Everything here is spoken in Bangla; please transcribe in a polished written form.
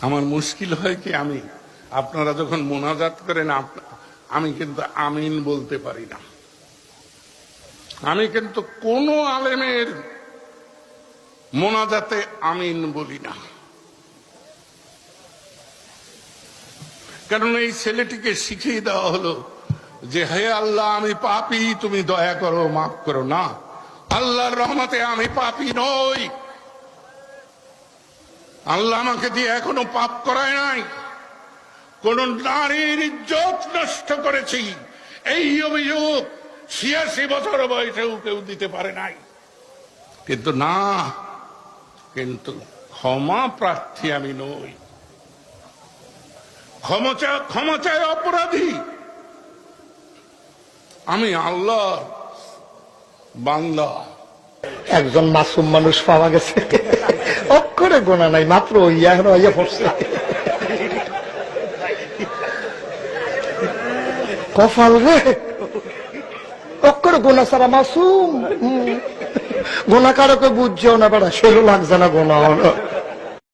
আমার মুশকিল হয় কি, আমি আপনারা যখন মোনাজাত করেন আমি কিন্তু আমিন বলতে পারি না। আমি কিন্তু কোন আলেমের মোনাজাতে আমিন বলি না, কারণ এই ছেলেটিকে শিখিয়ে দেওয়া হলো যে হে আল্লাহ আমি পাপী, তুমি দয়া করো, মাফ করো। না, আল্লাহর রহমতে আমি পাপী নই। আল্লাহ আমাকে দিয়ে এখনো পাপ করায় নাই। কোন নারীর ইজ্জত নষ্ট করেছি এই অভিযোগ ৮৬ বছর বয়সেও কেউ দিতে পারে নাই। কিন্তু না, কিন্তু ক্ষমা প্রার্থী আমি নই। ক্ষমা চায় অপরাধী। আমি আল্লাহ বান্দা। একজন মাসুম মানুষ পাওয়া গেছে, অক্ষরে গোনা নাই, মাত্র ইয়া পড়ছে। কপাল রে, অক্ষরে গোনা ছাড়া মাসুম। গোনা কারকে বুঝছেও না, বেড়া সেও লাগছে না গোনা।